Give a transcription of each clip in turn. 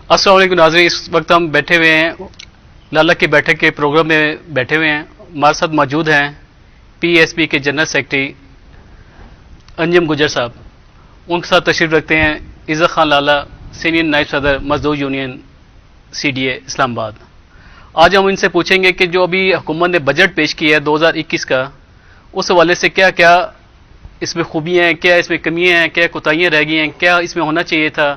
अस्सलाम वालेकुम नाज़रीन, इस वक्त हम बैठे हुए हैं लाला की बैठक के प्रोग्राम में बैठे हुए हैं। हमारे साथ मौजूद हैं पीएसपी के जनरल सेक्रेटरी अंजुम गुजर साहब। उनके साथ तशरीफ रखते हैं इज़्ज़त खान लाला, सीनियर नायब सदर मजदूर यूनियन CDA इस्लामाबाद। आज हम इनसे पूछेंगे कि जो अभी हुकूमत ने बजट पेश किया है 2021 का, उस हवाले से क्या क्या इसमें खूबियाँ हैं, क्या इसमें कमियाँ हैं, क्या कोताहियाँ रह गई हैं, क्या इसमें होना चाहिए था।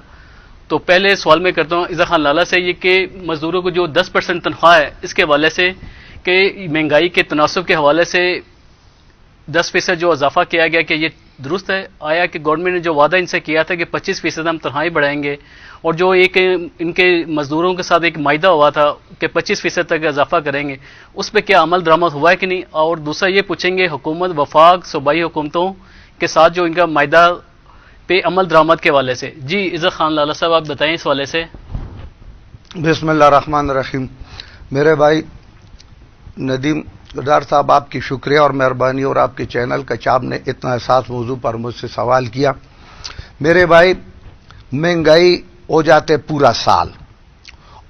तो पहले सवाल मैं करता हूँ इज़्ज़त खान लाला से, ये कि मजदूरों को जो 10% तनख्वाह है इसके हवाले से कि महंगाई के तनासब के हवाले से 10% जो इजाफा किया गया, कि ये दुरुस्त है? आया कि गवर्नमेंट ने जो वादा इनसे किया था कि 25% हम तनख्वाहें बढ़ाएंगे, और जो एक इनके मजदूरों के साथ एक मायदा हुआ था कि 25% तक इजाफा करेंगे, उस पर क्या अमल दरामद हुआ है कि नहीं? और दूसरा ये पूछेंगे हुकूमत वफाक सूबाई हुकूमतों के साथ जो इनका मायदा पे अमल दरामद के हवाले से। जी इज़्ज़त खान लाला साहब, आप बताएं इस हवाले से। बिस्मिल्लाहिर्रहमानिर्रहीम। मेरे भाई नदीम गदार साहब, आपकी शुक्रिया और मेहरबानी, और आपके चैनल का आपने इतना एहसास मौजू पर मुझसे सवाल किया। मेरे भाई, महंगाई हो जाते पूरा साल,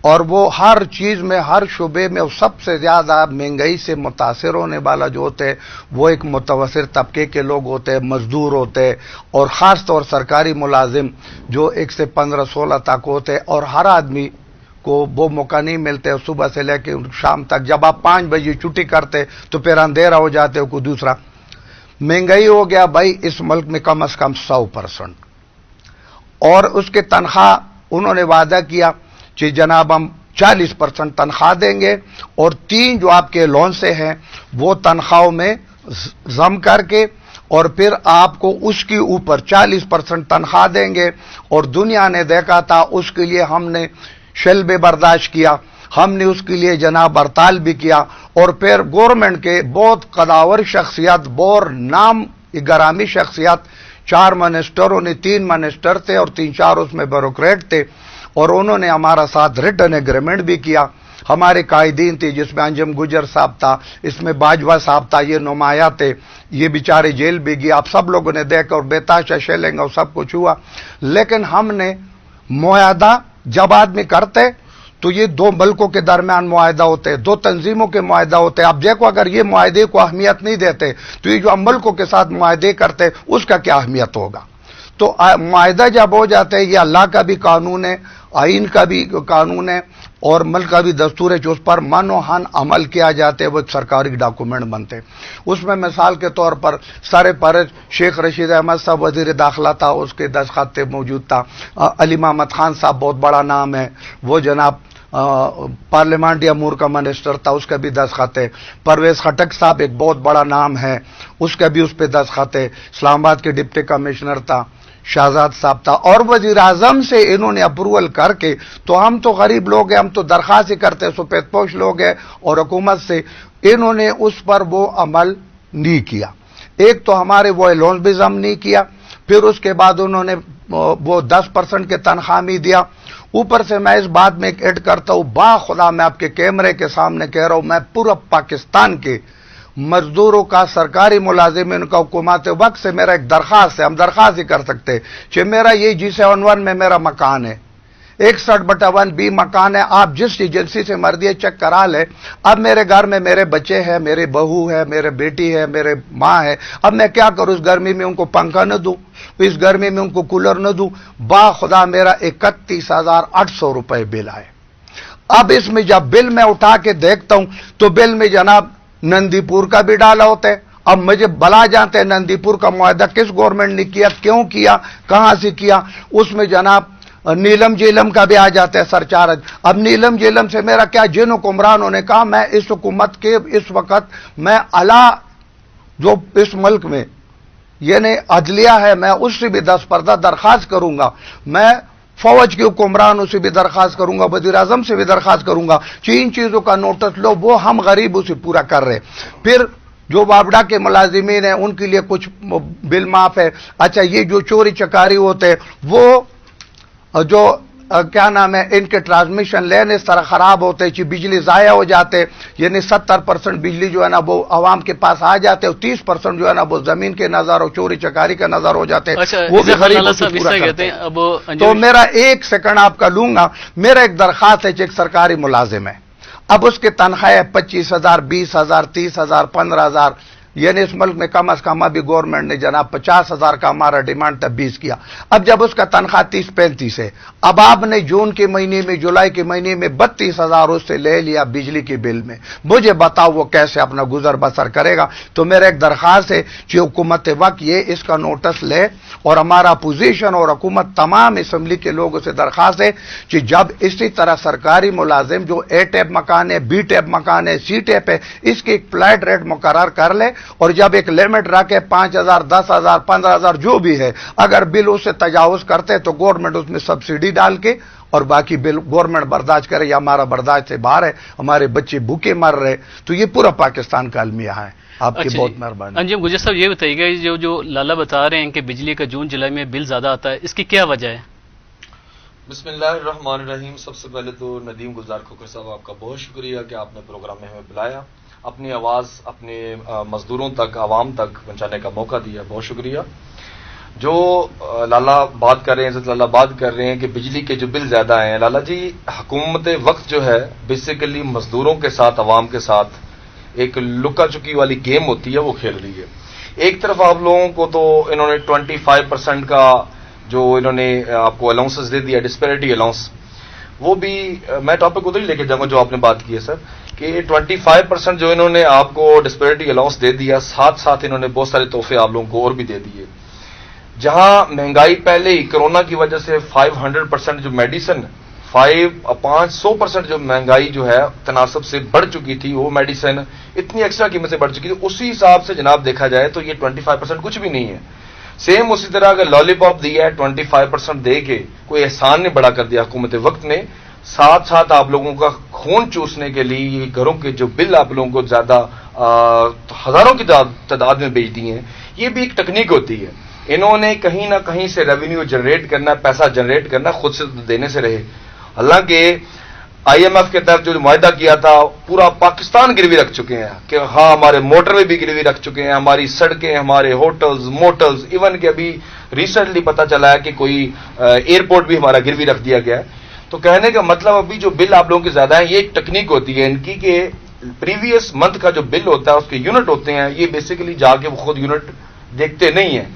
और वो हर चीज में, हर शुबे में सबसे ज्यादा महंगाई से मुतासर होने वाला जो होते हैं वो एक मुतवसर तबके के लोग होते हैं, मजदूर होते हैं, और ख़ास तौर सरकारी मुलाजिम जो 1 से 15-16 तक होते हैं। और हर आदमी को वो मौका नहीं मिलते सुबह से लेकर शाम तक। जब आप 5 बजे छुट्टी करते तो फिर अंधेरा हो जाते हो। कोई दूसरा महंगाई हो गया भाई इस मुल्क में कम से कम 100%। और उसके तनख्वाह उन्होंने वादा किया कि जनाब हम 40% तनख्वाह देंगे, और 3 जो आपके लोन से हैं वो तनख्वाहों में जम करके, और फिर आपको उसके ऊपर 40% तनख्वाह देंगे। और दुनिया ने देखा था, उसके लिए हमने शल्बे बर्दाश्त किया, हमने उसके लिए जनाब हड़ताल भी किया। और फिर गवर्नमेंट के बहुत कदावर शख्सियत, बहुत नाम ग्रामी शख्सियत, 4 मिनिस्टरों ने, 3 मिनिस्टर थे और 3-4 उसमें ब्यूरोक्रेट थे, और उन्होंने हमारा साथ रिटन एग्रीमेंट भी किया। हमारे कायदीन थे, जिसमें अंजुम गुजर साहब था, इसमें बाजवा साहब था, ये नुमाया थे, ये बेचारे जेल भी गए। आप सब लोगों ने देखा और बेताशा शेलिंग और सब कुछ हुआ। लेकिन हमने मुआहदा जब आदमी करते तो ये 2 मुल्कों के दरमियान मुआहदा होते, 2 तंजीमों के मुआहदा होते। अब देखो, अगर ये मुआहदे को अहमियत नहीं देते तो ये जो हम मुल्कों के साथ मुआहदे करते उसका क्या अहमियत होगा। तो मुआहदा जब हो जाते हैं, ये अल्लाह का भी कानून है, आइन का भी कानून है, और मुल्क का भी दस्तूर है, जो उस पर मनोहन अमल किया जाते हैं, वो एक सरकारी डॉक्यूमेंट बनते हैं। उसमें मिसाल के तौर पर सर पर शेख रशीद अहमद साहब वजीर दाखिला था, उसके दस्तखत मौजूद था। अली मोहम्मद खान साहब बहुत बड़ा नाम है, वो जनाब पार्लियामेंट्री अमूर का मिनिस्टर था, उसका भी दस्तखत है। परवेज खटक साहब एक बहुत बड़ा नाम है, उसका भी उस पर दस्तखत है। इस्लामाबाद के डिप्टी कमिश्नर था, शाहजाद साहब था। और वजीर आजम से इन्होंने अप्रूवल करके, तो हम तो गरीब लोग हैं, हम तो दरख्वास्त ही करते, सफेदपोश लोग हैं, और हुकूमत से इन्होंने उस पर वो अमल नहीं किया। एक तो हमारे वो लोन भी जम नहीं किया, फिर उसके बाद उन्होंने वो 10% के तनख्वाह भी दिया। ऊपर से मैं इस बात में ऐड करता हूं, बाखुदा मैं आपके कैमरे के सामने कह रहा हूं, मैं पूरा पाकिस्तान के मजदूरों का, सरकारी मुलाजिमीन का, हुकूमत वक्त से मेरा एक दरख्वास्त है, हम दरख्वास्त ही कर सकते हैं कि मेरा ये G71 में मेरा मकान है, 61/1B मकान है, आप जिस एजेंसी से मर्जी चेक करा ले। अब मेरे घर में मेरे बच्चे हैं, मेरे बहू है, मेरे बेटी है, मेरे माँ है, अब मैं क्या करूं? इस गर्मी में उनको पंखा न दूं, इस गर्मी में उनको कूलर न दूं। बाखुदा मेरा 31,800 रुपए बिल आए। अब इसमें जब बिल मैं उठा के देखता हूं तो बिल में जनाब नंदीपुर का भी डाला होता है। अब मुझे बला जानते हैं नंदीपुर का मुआहदा किस गवर्नमेंट ने किया, क्यों किया, कहां से किया। उसमें जनाब नीलम जेलम का भी आ जाता है सरचार्ज। अब नीलम जेलम से मेरा क्या, जिन हुक्मरानों ने कहा मैं इस हुकूमत के इस वक्त मैं अला जो इस मुल्क में यानी अदलिया है, मैं उससे भी 10% दरख्वास्त करूंगा, मैं फौज के हुक्मरानों से भी दरख्वास्त करूंगा, वजीर आजम से भी दरख्वास्त करूंगा कि इन चीजों का नोटिस लो, वो हम गरीबों से पूरा कर रहे। फिर जो वापडा के मुलाजिमीन हैं उनके लिए कुछ बिल माफ है। अच्छा, ये जो चोरी चकारी होते हैं, वो जो क्या नाम है, इनके ट्रांसमिशन लाइन इस तरह खराब होते कि बिजली ज़ाया हो जाते, यानी 70% बिजली जो है ना वो आवाम के पास आ जाते और 30% जो है ना वो जमीन के नजर और चोरी चकारी का नजर हो जाते, वो भी गरीबों को पूरा करते हैं। तो मेरा 1 सेकंड आपका लूंगा, मेरा एक दरखास्त है कि एक सरकारी मुलाजिम है, अब उसकी तनख्वाह है 25,000, 20,000, 30,000, 15,000, यानी इस मुल्क में कम अज कम अभी गवर्नमेंट ने जनाब 50,000 का हमारा डिमांड तब 20 किया। अब जब उसका तनख्वाह 30-35 है, अब आपने जून के महीने में, जुलाई के महीने में 32,000 उससे ले लिया बिजली के बिल में, मुझे बताओ वो कैसे अपना गुजर बसर करेगा। तो मेरा एक दरखास्त है कि हुकूमत वक्त ये इसका नोटिस ले और हमारा अपोजिशन और हुकूमत तमाम असम्बली के लोगों से दरखास्त है कि जब इसी तरह सरकारी मुलाजिम जो A टैप मकान है, B टैप मकान है, C टैप है, इसकी एक फ्लैट रेट मुकर्रर कर ले और जब एक लिमिट रखे 5,000, 10,000, 15,000 जो भी है, अगर बिल उससे तजावुज करते तो गवर्नमेंट उसमें सब्सिडी डाल के और बाकी बिल गवर्नमेंट बर्दाश्त करे, या हमारा बर्दाश्त से बाहर है, हमारे बच्चे भूखे मर रहे। तो ये पूरा पाकिस्तान का अलमिया है। आपकी बहुत मेहरबानी। अंजुम गुजर साहब, ये बताइएगा जो लाला बता रहे हैं कि बिजली का जून जुलाई में बिल ज्यादा आता है, इसकी क्या वजह है? बिस्मिल्लाहिर्रहमानिर्रहीम। सबसे पहले तो नदीम गुलजार खोखर साहब आपका बहुत शुक्रिया कि आपने प्रोग्राम में हमें बुलाया, अपनी आवाज़ अपने मजदूरों तक, आवाम तक पहुंचाने का मौका दिया, बहुत शुक्रिया। जो लाला बात कर रहे हैं, लाला बात कर रहे हैं कि बिजली के जो बिल ज्यादा हैं, लाला जी हुकूमत वक्त जो है बेसिकली मजदूरों के साथ, आवाम के साथ एक लुका चुकी वाली गेम होती है, वो खेल रही है। एक तरफ आप लोगों को तो इन्होंने 25% का जो इन्होंने आपको अलाउंसेस दे दिया, डिस्पैरिटी अलाउंस, वो भी मैं टॉपिक उधर ही लेके जाऊंगा जो आपने बात की है सर, कि 25% जो इन्होंने आपको डिस्पैरिटी अलाउंस दे दिया, साथ साथ इन्होंने बहुत सारे तोहफे आप लोगों को और भी दे दिए। जहां महंगाई पहले ही कोरोना की वजह से 500% जो मेडिसिन 500% जो महंगाई जो है तनासब से बढ़ चुकी थी, वो मेडिसिन इतनी एक्स्ट्रा कीमत से बढ़ चुकी थी, उसी हिसाब से जनाब देखा जाए तो ये 25% कुछ भी नहीं है। सेम उसी तरह अगर लॉलीपॉप दिया है 25% दे के कोई एहसान नहीं बड़ा कर दिया हुकूमत वक्त ने, साथ साथ आप लोगों का खून चूसने के लिए घरों के जो बिल आप लोगों को ज्यादा हजारों की तादाद में भेज दिए हैं। ये भी एक तकनीक होती है, इन्होंने कहीं ना कहीं से रेवेन्यू जनरेट करना, पैसा जनरेट करना, खुद से देने से रहे। हालांकि IMF के तरफ जो मुआहदा किया था पूरा पाकिस्तान गिरवी रख चुके हैं कि हाँ हमारे मोटरवे भी गिरवी रख चुके हैं, हमारी सड़कें, हमारे होटल्स, मोटल्स, इवन के अभी रिसेंटली पता चला है कि कोई एयरपोर्ट भी हमारा गिरवी रख दिया गया है। तो कहने का मतलब अभी जो बिल आप लोगों के ज्यादा है, ये एक टेक्निक होती है इनकी कि प्रीवियस मंथ का जो बिल होता है उसके यूनिट होते हैं, ये बेसिकली जाके वो खुद यूनिट देखते नहीं है,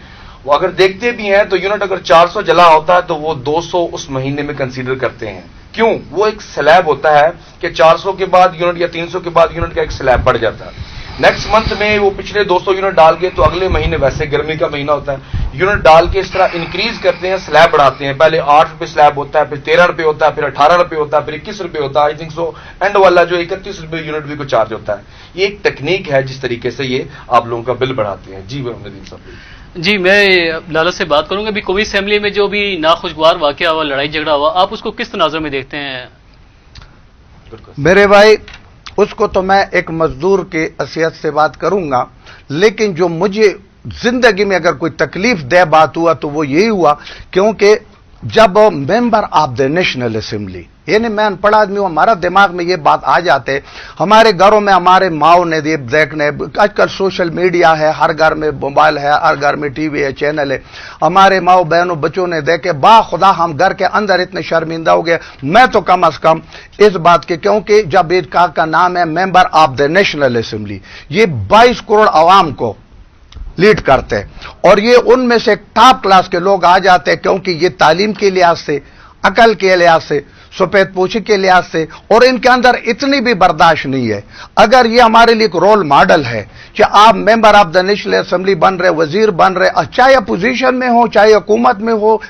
वो अगर देखते भी हैं तो यूनिट अगर 400 जला होता है तो वो 200 उस महीने में कंसीडर करते हैं। क्यों? वो एक स्लैब होता है कि 400 के बाद यूनिट या 300 के बाद यूनिट का एक स्लैब बढ़ जाता है। नेक्स्ट मंथ में वो पिछले 200 यूनिट डाल के, तो अगले महीने वैसे गर्मी का महीना होता है, यूनिट डाल के इस तरह इंक्रीज करते हैं, स्लैब बढ़ाते हैं। पहले 8 रुपए स्लैब होता है, फिर 13 रुपए होता है, फिर 18 रुपए होता है, फिर 21 रुपए होता है, आई थिंक सो एंड वाला जो 31 रुपए यूनिट भी को चार्ज होता है। ये एक टेक्निक है जिस तरीके से ये आप लोगों का बिल बढ़ाते हैं। जी नदीम साहब। जी, मैं लाला से बात करूंगा। अभी कौमी असेंबली में जो भी नाखुशगवार वाकया हुआ, लड़ाई झगड़ा हुआ, आप उसको किस तनाजुर में देखते हैं? मेरे भाई, उसको तो मैं एक मजदूर के हैसियत से बात करूंगा, लेकिन जो मुझे जिंदगी में अगर कोई तकलीफ दे बात हुआ तो वो यही हुआ क्योंकि जब member of the national assembly, यानी मैं अनपढ़ आदमी हूं, हमारा दिमाग में ये बात आ जाते, हमारे घरों में हमारे माओ ने देखने, आजकल सोशल मीडिया है, हर घर में मोबाइल है, हर घर में टीवी है, चैनल है, हमारे माओ बहनों बच्चों ने देखे, बा खुदा हम घर के अंदर इतने शर्मिंदा हो गए। मैं तो कम अज कम इस बात के, क्योंकि जब एक का नाम है member of the national assembly, ये 22 करोड़ आवाम को लीड करते हैं और ये उनमें से टॉप क्लास के लोग आ जाते हैं, क्योंकि ये तालीम के लिहाज से, अकल के लिहाज से, सफेद पोशी के लिहाज से, और इनके अंदर इतनी भी बर्दाश्त नहीं है। अगर ये हमारे लिए एक रोल मॉडल है कि आप member of the national assembly बन रहे, वजीर बन रहे, चाहे अपोजिशन में हो चाहे हुकूमत में हो,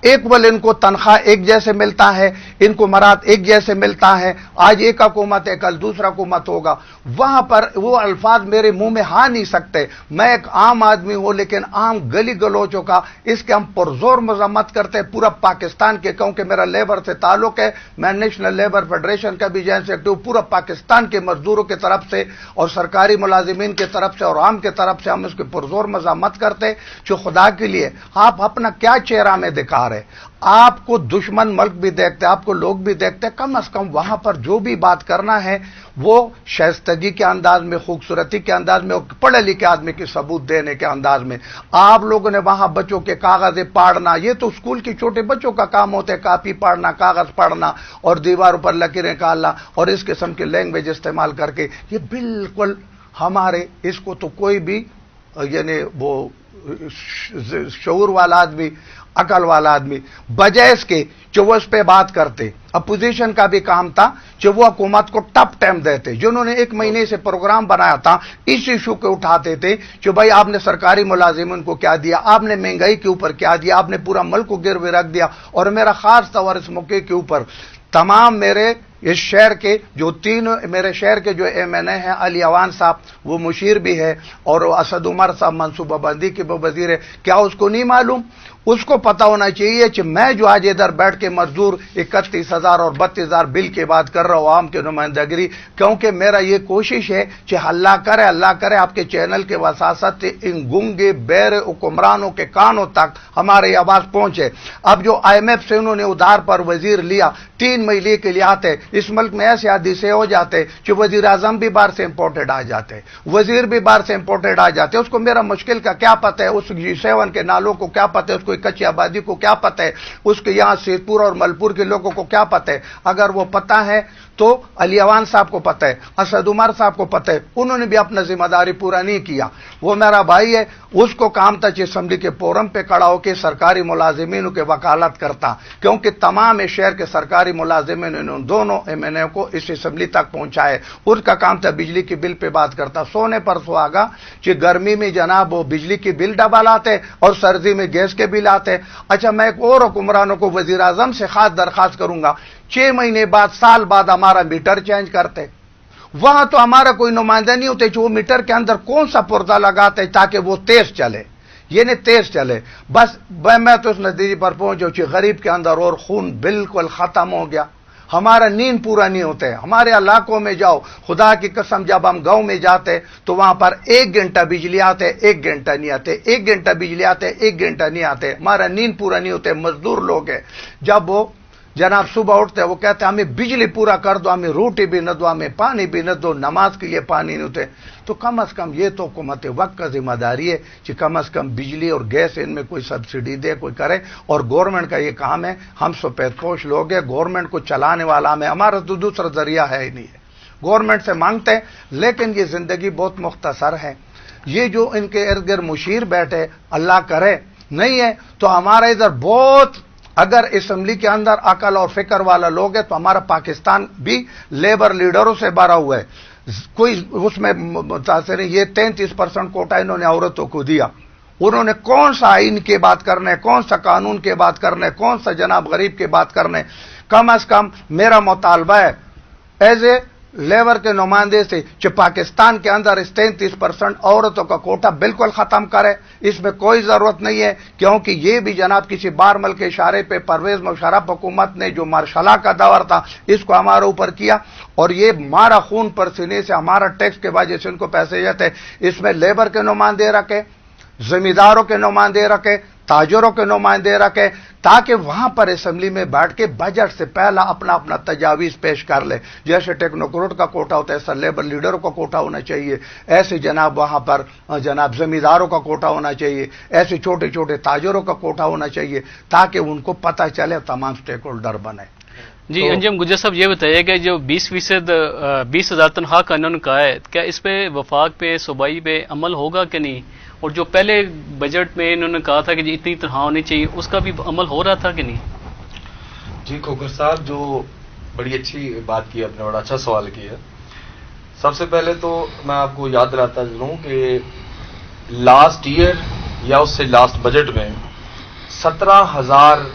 इक्वल इनको तनख्वाह एक जैसे मिलता है, इनको मराद एक जैसे मिलता है। आज एक हुकूमत है, कल दूसरा हुकूमत होगा, वहां पर वो अल्फाज मेरे मुंह में आ नहीं सकते। मैं एक आम आदमी हूं, लेकिन आम गली गलोचों का इसके हम पुरजोर मजम्मत करते हैं पूरा पाकिस्तान के, क्योंकि मेरा लेबर से ताल्लुक है, मैं नेशनल लेबर फेडरेशन का भी जॉइंट सेक्रेटरी हूं। पूरा पाकिस्तान के मजदूरों की तरफ से और सरकारी मुलाजिमीन की तरफ से और आम की तरफ से हम इसके पुरजोर मजम्मत करते हैं। जो खुदा के लिए आप अपना क्या चेहरा में दिखा रहे, आपको दुश्मन मुल्क भी देखते, आपको लोग भी देखते, कम अज कम वहां पर जो भी बात करना है वो शाइस्तगी के अंदाज में, खूबसूरती के अंदाज में, पढ़े लिखे आदमी के सबूत देने के अंदाज में। आप लोगों ने वहां बच्चों के कागजें पाड़ना, ये तो स्कूल के छोटे बच्चों का काम होता है, कॉपी पाड़ना, कागज पढ़ना और दीवारों पर लकीरें काटना और इस किस्म की लैंग्वेज इस्तेमाल करके, ये बिल्कुल हमारे, इसको तो कोई भी यानी वो शऊर वाला आदमी, अकल वाला आदमी बजाय इसके जो वो इस पे बात करते, अपोजिशन का भी काम था जो वो हुकूमत को टफ टाइम देते, जिन्होंने 1 महीने से प्रोग्राम बनाया था इस इशू को उठाते थे कि भाई आपने सरकारी मुलाजिमन को क्या दिया, आपने महंगाई के ऊपर क्या दिया, आपने पूरा मुल्क को गिरवे रख दिया। और मेरा खास तौर इस मौके के ऊपर तमाम मेरे इस शहर के जो 3 मेरे शहर के जो MNA हैं, अली अवान साहब वो मुशीर भी है और असद उमर साहब मनसूबाबंदी के वजीर है, क्या उसको नहीं मालूम? उसको पता होना चाहिए कि मैं जो आज इधर बैठ के मजदूर 31,000 और 32,000 बिल की बात कर रहा हूं आवाम की नुमाइंदगी, क्योंकि मेरा ये कोशिश है कि अल्लाह करे आपके चैनल के वसासत इन गुंगे बैर हुक्मरानों के कानों तक हमारी आवाज पहुंचे। अब जो IMF से उन्होंने उधार पर वजीर लिया, 3 महीने के लिए आते, इस मुल्क में ऐसे हादसे हो जाते कि वजीर आजम भी बाहर से इंपोर्टेड आ जाते, वजीर भी बाहर से इंपोर्टेड आ जाते। उसको मेरा मुश्किल का क्या पता है, उस G7 के नालों को क्या पता है, उसको कच्ची आबादी को क्या पता है, उसके यहां सेतपुर और मलपुर के लोगों को क्या पता है? अगर वो पता है तो अली अवान साहब को पता है, असद उमर साहब को पता है, उन्होंने भी अपना जिम्मेदारी पूरा नहीं किया। वो मेरा भाई है, उसको काम था कि असेंबली के फोरम पे खड़ा होकर सरकारी मुलाजिमीन के वकालत करता, क्योंकि तमाम इस शहर के सरकारी मुलाजिमीन इन दोनों MNA को इस असेंबली तक पहुंचाए। उसका काम था बिजली की बिल पे बात करता। सोने पर सुहागा कि गर्मी में जनाब वो बिजली की बिल डबल आते और सर्दी में गैस के बिल आते। अच्छा, मैं एक और हुक्मरानों को वजीर आजम से खास दरखास्त करूंगा, 6 महीने बाद, साल बाद हमारा मीटर चेंज करते, वहां तो हमारा कोई नुमाइंदा नहीं होते जो मीटर के अंदर कौन सा पर्दा लगाते ताकि वो तेज चले, ये नहीं तेज चले। बस मैं तो उस नतीजे पर पहुंचा कि गरीब के अंदर और खून बिल्कुल खत्म हो गया, हमारा नींद पूरा नहीं होता है। हमारे इलाकों में जाओ, खुदा की कसम, जब हम गांव में जाते तो वहां पर 1 घंटा बिजली आते, 1 घंटा नहीं आते, 1 घंटा बिजली आते, 1 घंटा नहीं आते, हमारा नींद पूरा नहीं होते। मजदूर लोग हैं, जब वो जनाब सुबह उठते वो कहते हैं हमें बिजली पूरा कर दो, हमें रोटी भी न दो, हमें पानी भी न दो, नमाज के लिए पानी नहीं होते। तो कम अज कम ये तो हुकूमत वक्त का जिम्मेदारी है कि कम अज कम बिजली और गैस इनमें कोई सब्सिडी दे, कोई करे। और गवर्नमेंट का ये काम है, हम सफेदपोश लोग हैं, गवर्नमेंट को चलाने वाला हमें, हमारा तो दूसरा जरिया है ही नहीं है, गवर्नमेंट से मांगते हैं। लेकिन ये जिंदगी बहुत मुख्तसर है। ये जो इनके इर्द गिर्द मुशीर बैठे, अल्लाह करे नहीं है तो हमारा इधर बहुत, अगर असेंबली के अंदर अकल और फिक्र वाला लोग है तो हमारा पाकिस्तान भी लेबर लीडरों से भरा हुआ है। कोई उसमें मुतासिर, ये 33% कोटा इन्होंने औरतों को दिया। उन्होंने कौन सा आइन की बात करने, कौन सा कानून की बात करने, कौन सा जनाब गरीब की बात करने। कम अज कम मेरा मुतालबा है एज ए लेबर के नुमाइंदे से कि पाकिस्तान के अंदर इस 33% औरतों का कोटा बिल्कुल खत्म करे। इसमें कोई जरूरत नहीं है, क्योंकि ये भी जनाब किसी बारमल के इशारे पे परवेज मुशर्रफ हुकूमत ने जो मार्शला का दौर था इसको हमारे ऊपर किया, और ये हमारा खून पसीने से, हमारा टैक्स के वजह से इनको पैसे जाते। इसमें लेबर के नुमाइंदे रखे, जमींदारों के नुमाइंदे रखे, ताजरों के नुमाइंदे रखे, ताकि वहां पर असेंबली में बैठ के बजट से पहला अपना अपना तजावीज पेश कर ले। जैसे टेक्नोक्रेट का कोटा होता है, ऐसा लेबर लीडरों का कोटा होना चाहिए, ऐसे जनाब वहां पर जनाब जमींदारों का कोटा होना चाहिए, ऐसे छोटे छोटे ताजरों का कोटा होना चाहिए, ताकि उनको पता चले, तमाम स्टेक होल्डर बने। जी अंजुम गुजर साहब, ये बताइए कि जो 20% 20,000 तनख्वाह का इन्होंने कहा है, क्या इस पे वफाक पे, सूबाई पे अमल होगा कि नहीं? और जो पहले बजट में इन्होंने कहा था कि जी इतनी तनख्वाह होनी चाहिए, उसका भी अमल हो रहा था कि नहीं? जी खोकर साहब, जो बड़ी अच्छी बात की आपने, बड़ा अच्छा सवाल किया। सबसे पहले तो मैं आपको याद दिलाता चलूं कि लास्ट ईयर या उससे लास्ट बजट में 17,000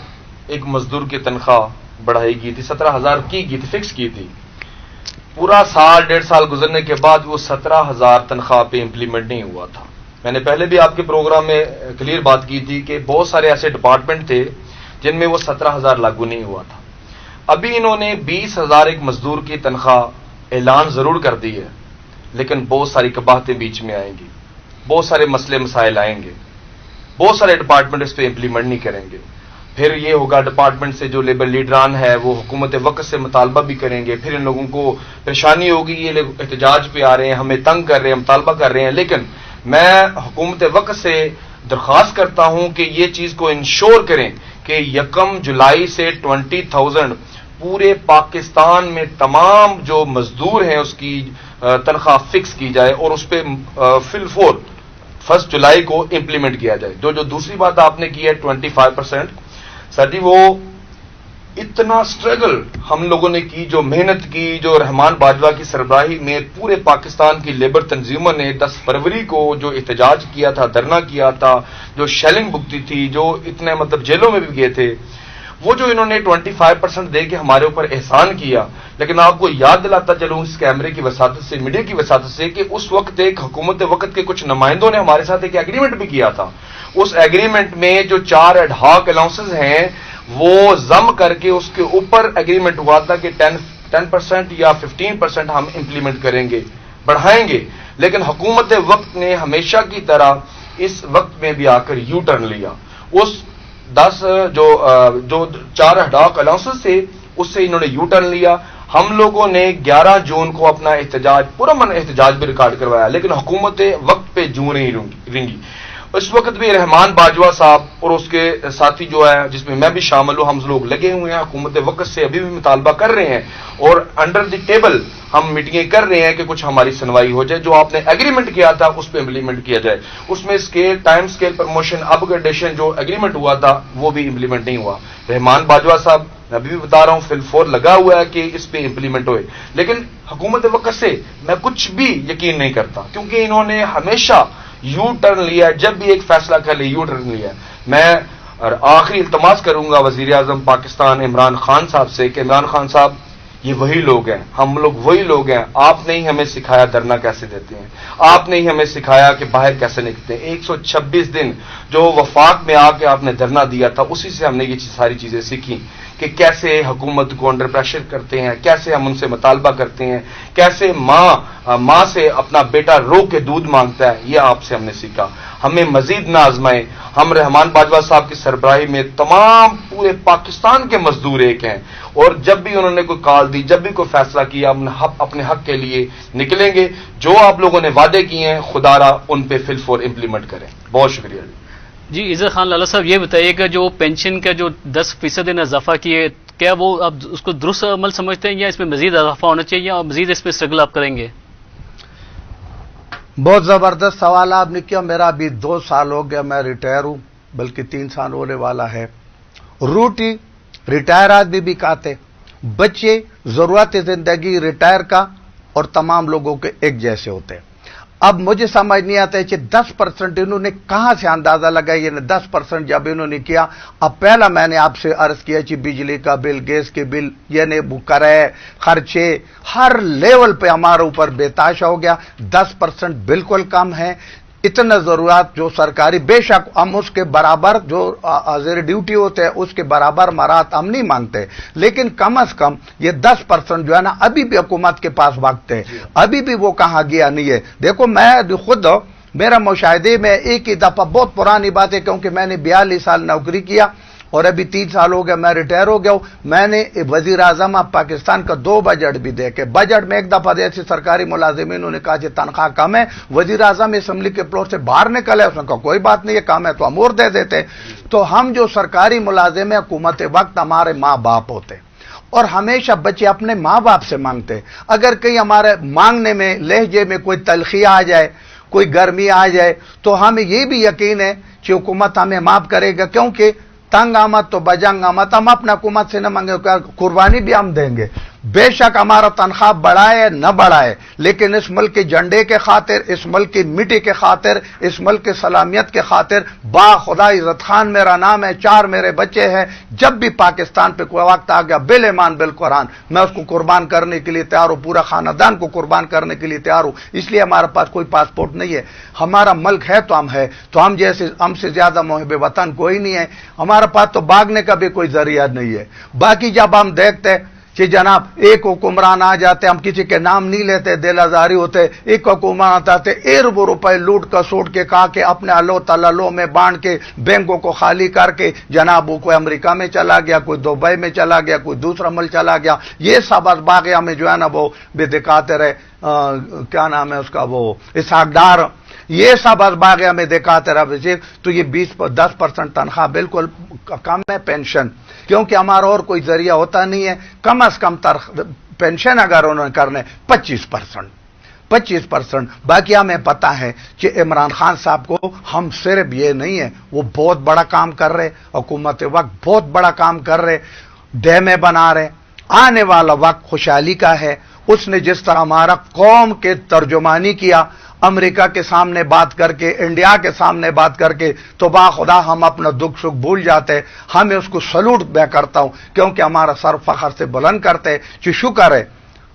एक मजदूर की तनख्वाह बढ़ाई गई थी, 17,000 की गई थी, फिक्स की थी। पूरा साल 1.5 साल गुजरने के बाद वो 17,000 तनख्वाह पे इंप्लीमेंट नहीं हुआ था। मैंने पहले भी आपके प्रोग्राम में क्लियर बात की थी कि बहुत सारे ऐसे डिपार्टमेंट थे जिनमें वो 17,000 लागू नहीं हुआ था। अभी इन्होंने 20,000 एक मजदूर की तनख्वाह ऐलान जरूर कर दी है, लेकिन बहुत सारी कबाहतें बीच में आएंगी, बहुत सारे मसले मसाइल आएंगे, बहुत सारे डिपार्टमेंट इस पर इंप्लीमेंट नहीं करेंगे। پھر یہ ہوگا ڈپارٹمنٹ سے جو لیبر لیڈران ہے وہ حکومت وقت سے مطالبہ بھی کریں گے، پھر ان لوگوں کو پریشانی ہوگی، یہ لوگ احتجاج پہ آ رہے ہیں، ہمیں تنگ کر رہے ہیں، مطالبہ کر رہے ہیں، لیکن میں حکومت وقت سے درخواست کرتا ہوں کہ یہ چیز کو انشور کریں کہ 1 جولائی سے 20,000 پورے پاکستان میں تمام جو مزدور ہیں اس کی تنخواہ فکس کی جائے اور اس پہ فی الفور 1 جولائی کو امپلیمنٹ کیا جائے۔ جو دوسری بات آپ نے کی ہے 25%، سر جی وہ اتنا سٹرگل ہم لوگوں نے کی، جو محنت کی، جو رحمان باجوہ کی سربراہی میں پورے پاکستان کی لیبر تنظیموں نے 10 فروری کو جو احتجاج کیا تھا، دھرنا کیا تھا، جو شیلنگ بکتی تھی، جو اتنے جیلوں میں بھی گئے تھے، وہ جو انہوں نے 25% دے کے ہمارے اوپر احسان کیا۔ لیکن آپ کو یاد دلاتا چلوں اس کیمرے کی وساطت سے، میڈیا کی وساطت سے، کہ اس وقت ایک حکومت وقت کے کچھ نمائندوں نے ہمارے ساتھ ایک ایگریمنٹ بھی کیا تھا۔ اس ایگریمنٹ میں جو 4 ایڈ ہاک الاؤنسز ہیں وہ ضم کر کے اس کے اوپر ایگریمنٹ ہوا تھا کہ 10% یا 15% ہم امپلیمنٹ کریں گے، بڑھائیں گے۔ لیکن حکومت وقت نے ہمیشہ کی طرح اس وقت میں بھی آ کر یو ٹرن لیا۔ اس 10 جو 4 ہڈاک الاؤنسز تھے اس سے انہوں نے یو ٹرن لیا۔ ہم لوگوں نے 11 جون کو اپنا احتجاج، پرامن احتجاج بھی ریکارڈ کروایا، لیکن حکومت وقت پہ جوں نہیں رنگی۔ اس وقت بھی رحمان باجوہ صاحب اور اس کے ساتھی جو ہے جس میں بھی شامل ہوں، ہم لوگ لگے ہوئے ہیں، حکومت وقت سے ابھی بھی مطالبہ کر رہے ہیں اور انڈر دی ٹیبل ہم میٹنگیں کر رہے ہیں کہ کچھ ہماری سنوائی ہو جائے، جو آپ نے ایگریمنٹ کیا تھا اس پہ امپلیمنٹ کیا جائے۔ اس میں اسکیل، ٹائم اسکیل پروموشن، اپ گریڈیشن جو ایگریمنٹ ہوا تھا وہ بھی امپلیمنٹ نہیں ہوا۔ رحمان باجوہ صاحب میں ابھی بھی بتا رہا ہوں فی الفور لگا ہوا ہے کہ اس پہ امپلیمنٹ ہوئے، لیکن حکومت وقت سے میں کچھ بھی یقین نہیں کرتا، کیونکہ انہوں نے ہمیشہ یو ٹرن لیا، جب بھی ایک فیصلہ کر لیا یو ٹرن لیا۔ میں آخری التماس کروں گا وزیر اعظم پاکستان عمران خان صاحب سے کہ عمران خان صاحب یہ وہی لوگ ہیں، ہم لوگ وہی لوگ ہیں، آپ نے ہی ہمیں سکھایا دھرنا کیسے دیتے ہیں، آپ نے ہی ہمیں سکھایا کہ باہر کیسے نکلتے ہیں۔ 126 دن جو وفاق میں آ کے آپ نے دھرنا دیا تھا اسی سے ہم نے یہ ساری چیزیں سیکھی کہ کیسے حکومت کو انڈر پریشر کرتے ہیں، کیسے ہم ان سے مطالبہ کرتے ہیں، کیسے ماں سے اپنا بیٹا رو کے دودھ مانگتا ہے، یہ آپ سے ہم نے سیکھا۔ ہمیں مزید نہ آزمائیں۔ ہم رحمان باجوہ صاحب کی سربراہی میں تمام پورے پاکستان کے مزدور ایک ہیں، اور جب بھی انہوں نے کوئی کال دی، جب بھی کوئی فیصلہ کیا، ہم اپنے حق کے لیے نکلیں گے۔ جو آپ لوگوں نے وعدے کیے ہیں خدا را ان پہ فی الفور امپلیمنٹ کریں۔ بہت شکریہ جی عزت خان لالا صاحب، یہ بتائیے کہ جو پینشن کا جو 10% نے اضافہ کیے، کیا وہ آپ اس کو درست عمل سمجھتے ہیں یا اس میں مزید اضافہ ہونا چاہیے اور مزید اس پہ اسٹرگل آپ کریں گے؟ بہت زبردست سوال آپ نے کیا۔ میرا ابھی 2 سال ہو گیا، میں ریٹائر ہوں، بلکہ 3 سال ہونے والا ہے۔ روٹی ریٹائر آدمی بھی کھاتے، بچے ضرورت زندگی ریٹائر کا اور تمام لوگوں کے ایک جیسے ہوتے ہیں۔ اب مجھے سمجھ نہیں آتا ہے کہ 10% انہوں نے کہاں سے اندازہ لگایا، یعنی 10% جب انہوں نے کیا۔ اب پہلا میں نے آپ سے عرض کیا کہ بجلی کا بل، گیس کے بل، یعنی کرائے، خرچے ہر لیول پہ ہمارے اوپر بےتاشا ہو گیا۔ 10% بالکل کم ہے۔ اتنا ضرورت جو سرکاری، بے شک ہم اس کے برابر جو زیر ڈیوٹی ہوتے ہیں اس کے برابر مرات ہم نہیں مانگتے، لیکن کم از کم یہ 10% جو ہے نا ابھی بھی حکومت کے پاس وقت ہے، ابھی بھی وہ کہاں گیا نہیں ہے۔ دیکھو میں خود میرا مشاہدے میں ایک ہی دفعہ، بہت پرانی بات ہے کیونکہ میں نے 42 سال نوکری کیا اور ابھی 3 سال ہو گیا میں ریٹائر ہو گیا ہوں۔ میں نے وزیر اعظم پاکستان کا 2 بجٹ بھی دیکھے۔ بجٹ میں ایک دفعہ جیسے سرکاری ملازمینوں نے کہا کہ تنخواہ کم ہے، وزیر اعظم اسمبلی کے فلور سے باہر نکلے، اس نے کہا کوئی بات نہیں ہے، کم ہے تو ہم اور دے دیتے۔ تو ہم جو سرکاری ملازم ہیں، حکومت وقت ہمارے ماں باپ ہوتے اور ہمیشہ بچے اپنے ماں باپ سے مانگتے۔ اگر کہیں ہمارے مانگنے میں لہجے میں کوئی تلخی آ جائے، کوئی گرمی آ جائے، تو ہمیں یہ بھی یقین ہے کہ حکومت ہمیں معاف کرے گا، کیونکہ تنگ آمد تو بجنگ آمد، ہم اپنے حکومت سے نہ مانگے، قربانی بھی ہم دیں گے۔ بے شک ہمارا تنخواہ بڑھائے نہ بڑھائے، لیکن اس ملک کے جھنڈے کے خاطر، اس ملک کی مٹی کے خاطر، اس ملک کی سلامیت کے خاطر، با خدا عزت خان میرا نام ہے، 4 میرے بچے ہیں، جب بھی پاکستان پہ کوئی وقت آ گیا بل ایمان بل قرآن میں اس کو قربان کرنے کے لیے تیار ہوں، پورا خاندان کو قربان کرنے کے لیے تیار ہوں۔ اس لیے ہمارے پاس کوئی پاسپورٹ نہیں ہے، ہمارا ملک ہے تو ہم ہے، تو ہم جیسے ہم سے زیادہ محب وطن کوئی نہیں ہے، ہمارے پاس تو بھاگنے کا بھی کوئی ذریعہ نہیں ہے۔ باقی جب ہم دیکھتے کہ جناب ایک حکمران آ جاتے, ہم کسی کے نام نہیں لیتے, دل آزاری ہوتے, ایک حکمران آتے اربوں روپے لوٹ کا سوٹ کے کھا کے اپنے الو تلالو میں بانٹ کے بینکوں کو خالی کر کے جناب وہ کوئی امریکہ میں چلا گیا, کوئی دبئی میں چلا گیا, کوئی دوسرا ملک چلا گیا. یہ سب اسباغیہ میں جو ہے نا وہ بھی دکھاتے رہے, کیا نام ہے اس کا, وہ اسحاق ڈار, یہ سب اسباغیہ میں دکھاتے رہے. تو یہ 10% تنخواہ بالکل کم ہے. پینشن کیونکہ ہمارا اور کوئی ذریعہ ہوتا نہیں ہے, کم از کم پینشن اگر انہوں نے کرنے 25%. باقی ہمیں پتا ہے کہ عمران خان صاحب کو ہم صرف یہ نہیں ہے, وہ بہت بڑا کام کر رہے, حکومت وقت بہت بڑا کام کر رہے, ڈیمیں بنا رہے, آنے والا وقت خوشحالی کا ہے. اس نے جس طرح ہمارا قوم کے ترجمانی کیا, امریکہ کے سامنے بات کر کے, انڈیا کے سامنے بات کر کے, تو باخدا ہم اپنا دکھ سکھ بھول جاتے. ہمیں اس کو سلوٹ میں کرتا ہوں, کیونکہ ہمارا سر فخر سے بلند کرتے کہ شکر ہے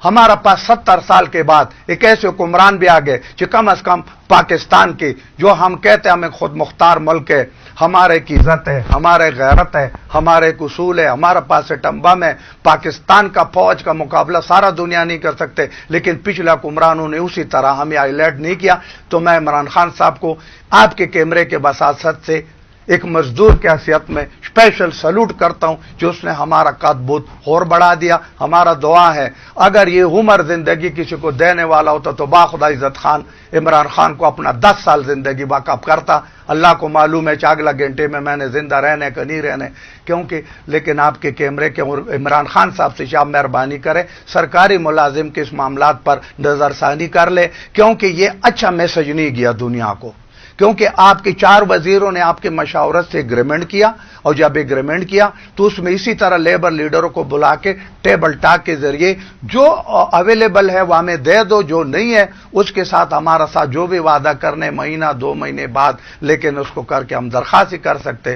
ہمارا پاس 70 سال کے بعد ایک ایسے حکمران بھی آ گئے کہ کم از کم پاکستان کی جو ہم کہتے ہیں ہمیں خود مختار ملک ہے, ہمارے کی عزت ہے, ہمارے غیرت ہے, ہمارے ایک اصول ہے, ہمارا پاس ٹمبم ہے. پاکستان کا فوج کا مقابلہ سارا دنیا نہیں کر سکتے, لیکن پچھلا حکمرانوں نے اسی طرح ہمیں ہائی لائٹ نہیں کیا. تو میں عمران خان صاحب کو آپ کے کیمرے کے وساطت سے ایک مزدور کی حیثیت میں اسپیشل سلوٹ کرتا ہوں جو اس نے ہمارا قد بہت اور بڑھا دیا. ہمارا دعا ہے اگر یہ عمر زندگی کسی کو دینے والا ہوتا تو باخدا عزت خان عمران خان کو اپنا 10 سال زندگی واقف کرتا. اللہ کو معلوم ہے کہ اگلا گھنٹے میں نے زندہ رہنے کا نہیں رہنے, کیونکہ لیکن آپ کے کیمرے کے اور عمران خان صاحب سے آپ مہربانی کریں سرکاری ملازم کے اس معاملات پر نظر ثانی کر لے, کیونکہ یہ اچھا میسج نہیں گیا دنیا کو. کیونکہ آپ کے 4 وزیروں نے آپ کے مشاورت سے ایگریمنٹ کیا, اور جب ایگریمنٹ کیا تو اس میں اسی طرح لیبر لیڈروں کو بلا کے ٹیبل ٹاک کے ذریعے جو اویلیبل ہے وہ ہمیں دے دو, جو نہیں ہے اس کے ساتھ ہمارا ساتھ جو بھی وعدہ کرنے مہینہ 2 مہینے بعد, لیکن اس کو کر کے ہم درخواست کر سکتے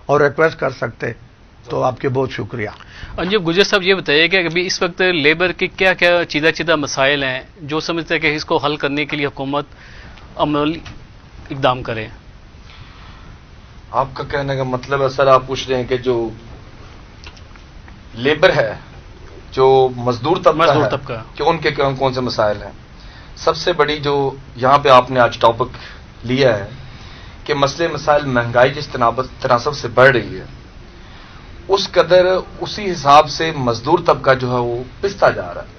اور ریکویسٹ کر سکتے. تو آپ کے بہت شکریہ. انجم گجر صاحب یہ بتائیے کہ ابھی اس وقت لیبر کے کیا کیا چیدہ مسائل ہیں جو سمجھتے ہیں کہ اس کو حل کرنے کے لیے حکومت عمل اقدام کرے؟ آپ کا کہنے کا مطلب ہے سر آپ پوچھ رہے ہیں کہ جو لیبر ہے, جو مزدور طبقہ ہے کہ ان کے کون سے مسائل ہیں. سب سے بڑی جو یہاں پہ آپ نے آج ٹاپک لیا ہے کہ مسئلے مسائل مہنگائی جس تناسب سے بڑھ رہی ہے اس قدر اسی حساب سے مزدور طبقہ جو ہے وہ پستا جا رہا ہے.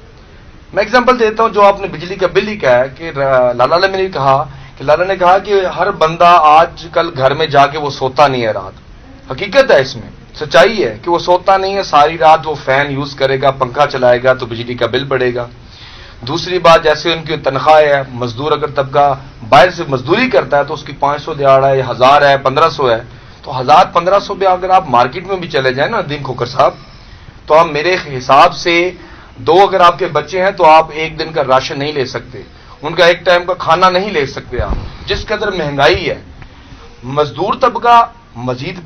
میں ایگزامپل دیتا ہوں, جو آپ نے بجلی کا بل ہی کہا ہے کہ لالا نے کہا کہ ہر بندہ آج کل گھر میں جا کے وہ سوتا نہیں ہے رات. حقیقت ہے, اس میں سچائی ہے کہ وہ سوتا نہیں ہے, ساری رات وہ فین یوز کرے گا, پنکھا چلائے گا تو بجلی کا بل بڑھے گا. دوسری بات, جیسے ان کی تنخواہ ہے, مزدور اگر طبقہ باہر سے مزدوری کرتا ہے تو اس کی 500 دیہڑ ہے, 1000 ہے, 1500 ہے. تو 1000-1500 پہ اگر آپ مارکیٹ میں بھی چلے جائیں نا ندیم کھوکھر صاحب, تو آپ میرے حساب سے 2 اگر آپ کے بچے ہیں تو آپ ایک دن کا راشن نہیں لے سکتے, ان کا ایک ٹائم کا کھانا نہیں لے سکتے آپ, جس قدر مہنگائی ہے. مزدور طبقہ مزید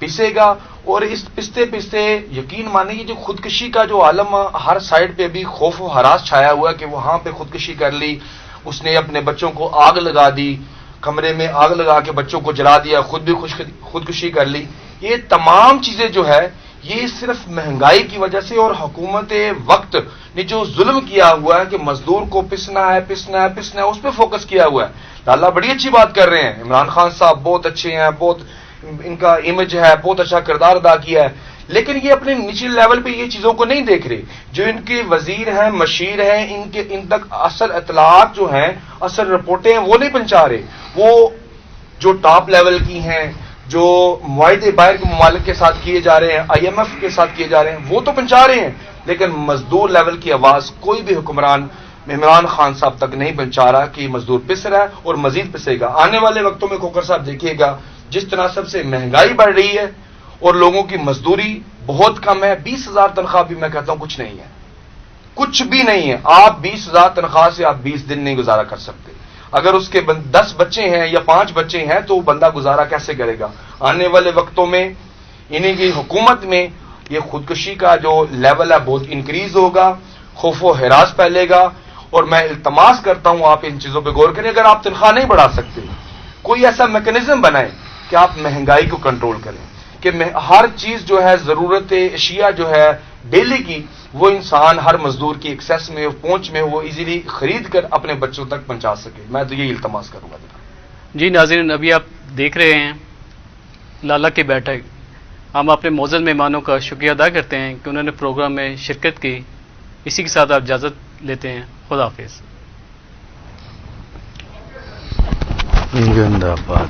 پسے گا, اور اس پستے یقین مانیں گے جو خودکشی کا جو عالم ہر سائڈ پہ بھی خوف و ہراس چھایا ہوا ہے کہ وہاں پہ خودکشی کر لی, اس نے اپنے بچوں کو آگ لگا دی, کمرے میں آگ لگا کے بچوں کو جلا دیا, خود بھی خودکشی کر لی. یہ تمام چیزیں جو ہے یہ صرف مہنگائی کی وجہ سے اور حکومت وقت نے جو ظلم کیا ہوا ہے کہ مزدور کو پسنا ہے اس پہ فوکس کیا ہوا ہے. لالا بڑی اچھی بات کر رہے ہیں, عمران خان صاحب بہت اچھے ہیں, بہت ان کا امیج ہے, بہت اچھا کردار ادا کیا ہے, لیکن یہ اپنے نچلے لیول پہ یہ چیزوں کو نہیں دیکھ رہے. جو ان کے وزیر ہیں, مشیر ہیں, ان تک اصل اطلاعات جو ہیں, اصل رپورٹیں ہیں وہ نہیں پہنچا رہے. وہ جو ٹاپ لیول کی ہیں, جو معاہدے باہر کے ممالک کے ساتھ کیے جا رہے ہیں, IMF کے ساتھ کیے جا رہے ہیں, وہ تو پہنچا رہے ہیں, لیکن مزدور لیول کی آواز کوئی بھی حکمران عمران خان صاحب تک نہیں پہنچا رہا کہ مزدور پس رہا ہے اور مزید پسے گا. آنے والے وقتوں میں کھوکھر صاحب دیکھیے گا جس تناسب سے مہنگائی بڑھ رہی ہے اور لوگوں کی مزدوری بہت کم ہے. 20,000 تنخواہ بھی میں کہتا ہوں کچھ نہیں ہے, کچھ بھی نہیں ہے. آپ 20,000 تنخواہ سے آپ 20 دن نہیں گزارا کر سکتے. اگر اس کے 10 بچے ہیں یا 5 بچے ہیں تو بندہ گزارا کیسے کرے گا؟ آنے والے وقتوں میں انہیں کی حکومت میں یہ خودکشی کا جو لیول ہے بہت انکریز ہوگا, خوف و ہراس پھیلے گا. اور میں التماس کرتا ہوں آپ ان چیزوں پہ غور کریں. اگر آپ تنخواہ نہیں بڑھا سکتے, کوئی ایسا میکنزم بنائیں کہ آپ مہنگائی کو کنٹرول کریں, کہ ہر چیز جو ہے ضرورت اشیاء جو ہے ڈیلی کی وہ انسان ہر مزدور کی ایکسیس میں پہنچ میں وہ ایزیلی خرید کر اپنے بچوں تک پہنچا سکے. میں تو یہی التماس کروں گا. جی ناظرین، ابھی آپ دیکھ رہے ہیں لالہ کی بیٹھک. ہم اپنے معزز مہمانوں کا شکریہ ادا کرتے ہیں کہ انہوں نے پروگرام میں شرکت کی. اسی کے ساتھ آپ اجازت لیتے ہیں. خدا حافظ. زندہ باد.